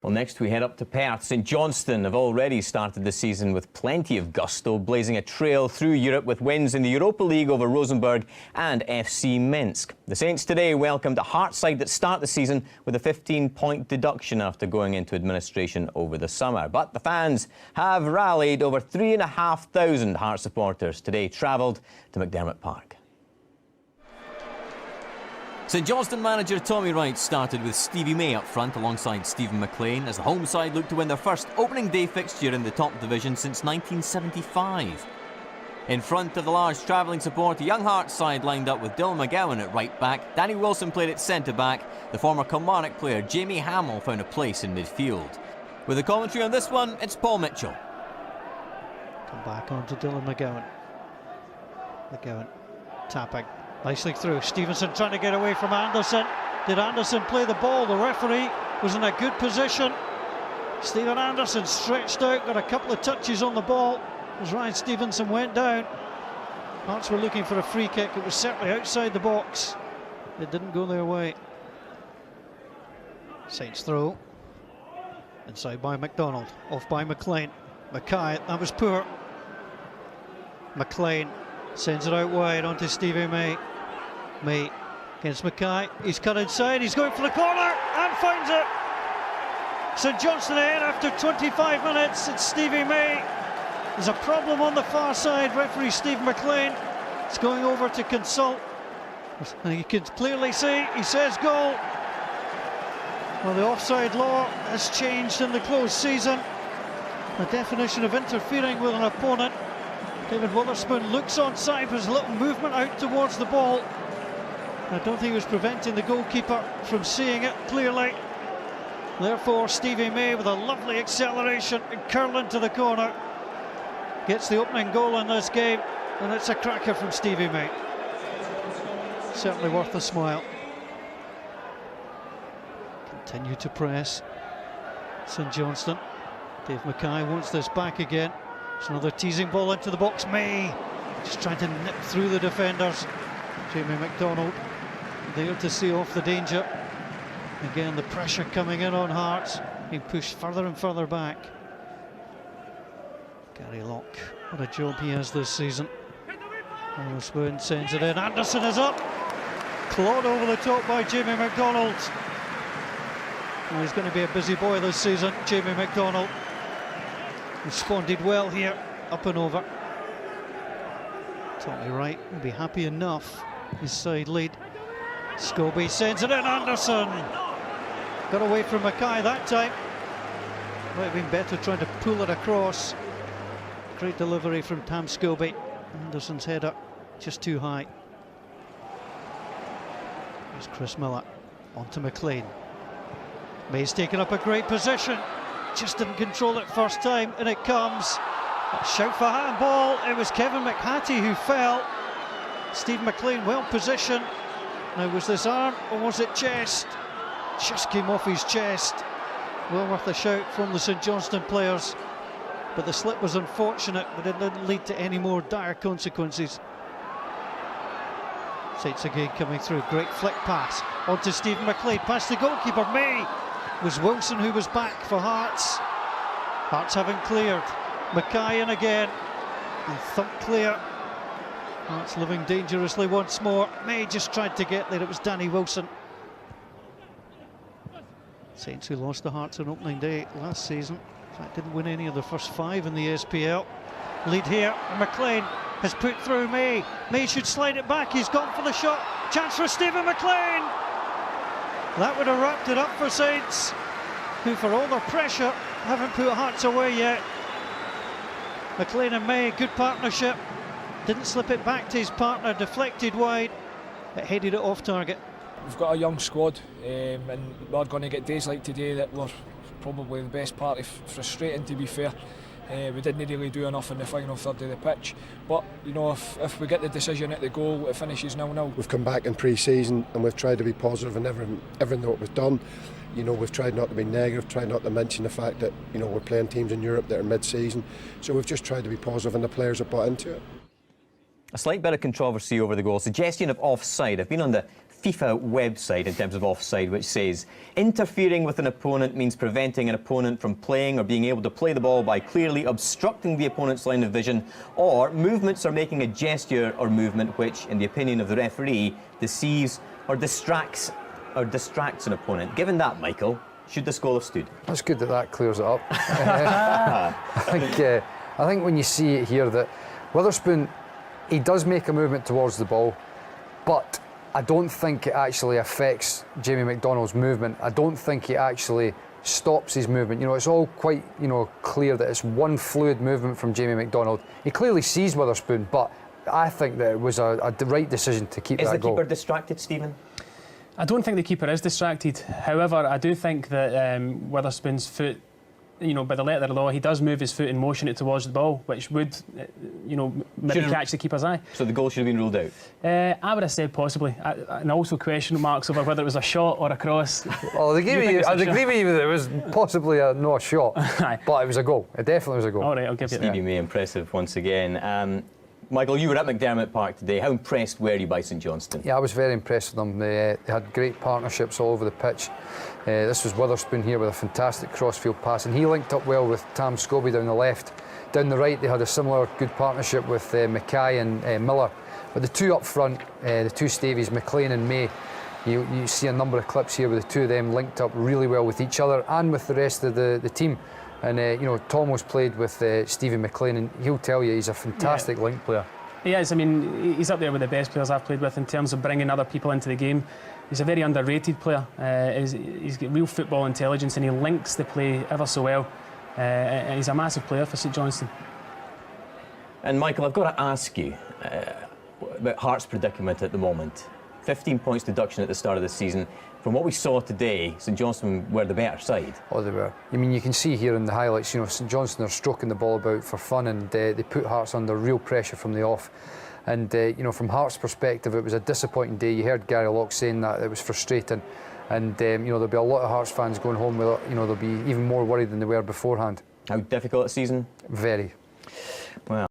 Well, next we head up to Perth. St Johnstone have already started the season with plenty of gusto, blazing a trail through Europe with wins in the Europa League over Rosenborg and FC Minsk. The Saints today welcomed a Hearts side that start the season with a 15-point deduction after going into administration over the summer. But the fans have rallied. Over 3,500 Hearts supporters today travelled to McDermott Park. St Johnstone manager Tommy Wright started with Stevie May up front alongside Stephen McLean as the home side looked to win their first opening day fixture in the top division since 1975. In front of the large travelling support, the young Hearts side lined up with Dylan McGowan at right back. Danny Wilson played at centre back. The former Kilmarnock player Jamie Hamill found a place in midfield. With the commentary on this one, it's Paul Mitchell. Come back on to Dylan McGowan. McGowan tapping. Nicely through. Stevenson trying to get away from Anderson. Did Anderson play the ball? The referee was in a good position. Stephen Anderson stretched out, got a couple of touches on the ball as Ryan Stevenson went down. Hearts were looking for a free kick. It was certainly outside the box. It didn't go their way. Saints throw. Inside by McDonald. Off by McLean. Mackay, that was poor. McLean sends it out wide onto Stevie May. May against Mackay. He's cut inside. He's going for the corner and finds it. St Johnstone ahead after 25 minutes. It's Stevie May. There's a problem on the far side. Referee Steve McLean is going over to consult. And you can clearly see he says goal. Well, the offside law has changed in the closed season. The definition of interfering with an opponent. David Witherspoon looks onside, there's a little movement out towards the ball. I don't think he was preventing the goalkeeper from seeing it clearly. Therefore, Stevie May with a lovely acceleration and curling to the corner gets the opening goal in this game, and it's a cracker from Stevie May. Certainly worth a smile. Continue to press. St Johnstone. Dave Mackay wants this back again. It's another teasing ball into the box. May just trying to nip through the defenders. Jamie McDonald there to see off the danger. Again, the pressure coming in on Hearts, being pushed further and further back. Gary Locke, what a job he has this season. Witherspoon sends it in. Anderson is up. Clawed over the top by Jamie McDonald. Well, he's going to be a busy boy this season, Jamie McDonald. Responded well here, up and over. Tommy Wright will be happy enough. His side lead. Scobie sends it in. Anderson got away from Mackay that time. Might have been better trying to pull it across. Great delivery from Tam Scobie. Anderson's header just too high. Here's Chris Miller onto McLean. May's taken up a great position. Just didn't control it first time, and it comes. A shout for handball. It was Kevin McHattie who fell. Steve McLean well positioned. Now, was this arm or was it chest? Just came off his chest. Well worth a shout from the St Johnstone players. But the slip was unfortunate, but it didn't lead to any more dire consequences. Saints again coming through. Great flick pass onto Stephen McLean. Past the goalkeeper. May. It was Wilson who was back for Hearts. Hearts having cleared. Mackay in again. And thumped clear. Hearts living dangerously once more. May just tried to get there. It was Danny Wilson. Saints who lost the Hearts on opening day last season. In fact, didn't win any of the first 5 in the SPL. Lead here. And McLean has put through May. May should slide it back. He's gone for the shot. Chance for Stephen McLean. That would have wrapped it up for Saints, who for all their pressure haven't put Hearts away yet. McLean and May, good partnership. Didn't slip it back to his partner, deflected wide. It headed it off target. We've got a young squad, and we're going to get days like today that were probably the best part of frustrating, to be fair. We didn't really do enough in the final third of the pitch, but you know, if we get the decision at the goal, it finishes 0-0. We've come back in pre-season and we've tried to be positive in everything that was done. You know, we've tried not to be negative, tried not to mention the fact that, you know, we're playing teams in Europe that are mid-season, so we've just tried to be positive and the players have bought into it. A slight bit of controversy over the goal. Suggestion of offside. I've been on the FIFA website in terms of offside, which says interfering with an opponent means preventing an opponent from playing or being able to play the ball by clearly obstructing the opponent's line of vision, or movements or making a gesture or movement which, in the opinion of the referee, deceives or distracts an opponent. Given that, Michael, should this goal have stood? That's good that clears it up. I think when you see it here that Witherspoon, he does make a movement towards the ball, but I don't think it actually affects Jamie McDonald's movement. I don't think it actually stops his movement. You know, it's all quite, clear that it's one fluid movement from Jamie McDonald. He clearly sees Witherspoon, but I think that it was the right decision to keep that goal. Is the keeper distracted, Stephen? I don't think the keeper is distracted. However, I do think that Witherspoon's foot, by the letter of the law, he does move his foot and motion it towards the ball, which would, maybe catch the keeper's eye. So the goal should have been ruled out? I would have said possibly. And also question marks over whether it was a shot or a cross. Well, I'd agree with you that it was possibly not a shot, but it was a goal. It definitely was a goal. All right, I'll give you that. Stevie May, impressive once again. Michael, you were at McDermott Park today. How impressed were you by St Johnstone? Yeah, I was very impressed with them. They had great partnerships all over the pitch. This was Witherspoon here with a fantastic crossfield pass, and he linked up well with Tam Scobie down the left. Down the right, they had a similar good partnership with Mackay and Miller. But the two up front, the two Stavies, McLean and May, you see a number of clips here with the two of them linked up really well with each other and with the rest of the team. And Tomo's played with Stephen McLean, and he'll tell you he's a fantastic link player. He is. I mean, he's up there with the best players I've played with in terms of bringing other people into the game. He's a very underrated player. He's got real football intelligence, and he links the play ever so well. And he's a massive player for St Johnstone. And Michael, I've got to ask you about Hearts' predicament at the moment. 15 points deduction at the start of the season. From what we saw today, St Johnstone were the better side. Oh, they were. I mean, you can see here in the highlights, St Johnstone are stroking the ball about for fun, and they put Hearts under real pressure from the off. And, from Hearts' perspective, it was a disappointing day. You heard Gary Locke saying that it was frustrating. And, there'll be a lot of Hearts fans going home with it. They'll be even more worried than they were beforehand. How difficult a season? Very. Well.